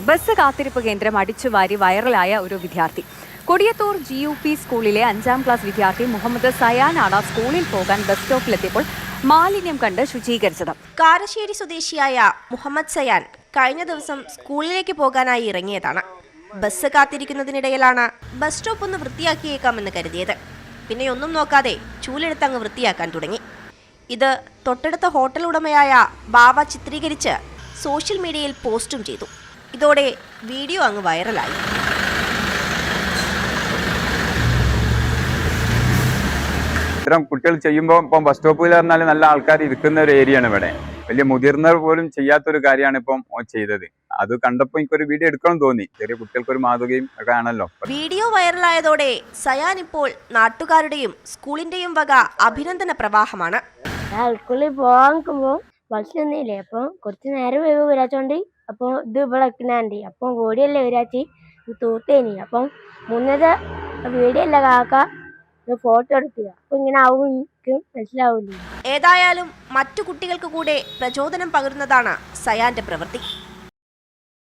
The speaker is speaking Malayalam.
ബസ് കാത്തിരിപ്പ് കേന്ദ്രം അടിച്ചുവാരി വൈറലായ ഒരു വിദ്യാർത്ഥി. കൊടിയത്തൂർ GUP സ്കൂളിലെ 5ാം ക്ലാസ് വിദ്യാർത്ഥി മുഹമ്മദ് സയാനാണ് സ്കൂളിൽ പോകാൻ ബസ് സ്റ്റോപ്പിലെത്തിയപ്പോൾ മാലിന്യം കണ്ട് ശുചീകരിച്ചത്. കാരശ്ശേരി സ്വദേശിയായ മുഹമ്മദ് സയാൻ കഴിഞ്ഞ ദിവസം സ്കൂളിലേക്ക് പോകാനായി ഇറങ്ങിയതാണ്. ബസ് കാത്തിരിക്കുന്നതിനിടയിലാണ് ബസ് സ്റ്റോപ്പ് ഒന്ന് വൃത്തിയാക്കിയേക്കാമെന്ന് കരുതിയത്. പിന്നെ ഒന്നും നോക്കാതെ ചൂലെടുത്തങ്ങ് വൃത്തിയാക്കാൻ തുടങ്ങി. ഇത് തൊട്ടടുത്ത ഹോട്ടൽ ഉടമയായ ബാവ ചിത്രീകരിച്ച് സോഷ്യൽ മീഡിയയിൽ പോസ്റ്റും ചെയ്തു. ഇതോടെ വീഡിയോ അങ്ങ് വൈറലായി. ഇത്തരം കുട്ടികൾ ചെയ്യുമ്പോൾ ഇപ്പം ബസ് സ്റ്റോപ്പിൽ പറഞ്ഞാൽ നല്ല ആൾക്കാർ ഇരിക്കുന്ന ഒരു ഏരിയയാണ് ഇവിടെ. വലിയ മുതിർന്നവർ പോലും ചെയ്യാത്തൊരു കാര്യമാണ് ഇപ്പം ചെയ്തത്. അത് കണ്ടപ്പോൾ എനിക്കൊരു വീഡിയോ എടുക്കണം തോന്നി. ചെറിയ കുട്ടികൾക്കൊരു മാതൃകയും ഒക്കെ ആണല്ലോ. വീഡിയോ വൈറലായതോടെ സയാൻ ഇപ്പോൾ നാട്ടുകാരുടെയും സ്കൂളിന്റെയും വക അഭിനന്ദന പ്രവാഹമാണ്. സ്കൂളിൽ പോകാൻ നിൽക്കുമ്പോൾ ബസ് ഒന്നുമില്ലേ, അപ്പം കുറച്ച് നേരം വരാച്ചോണ്ട് അപ്പോൾ ഇത് ഇവിടെ വെക്കണാണ്ടി അപ്പം ഓടിയല്ലേ വരാച്ചി തൂത്തേനി. അപ്പം മുന്നത്തെ വീഡിയോ അല്ല കാക്ക ഫോട്ടോ എടുക്കുക. അപ്പൊ ഇങ്ങനെ ആവും എനിക്ക് മനസ്സിലാവില്ല. ഏതായാലും മറ്റു കുട്ടികൾക്ക് കൂടെ പ്രചോദനം പകരുന്നതാണ് സയാന്റെ പ്രവൃത്തി.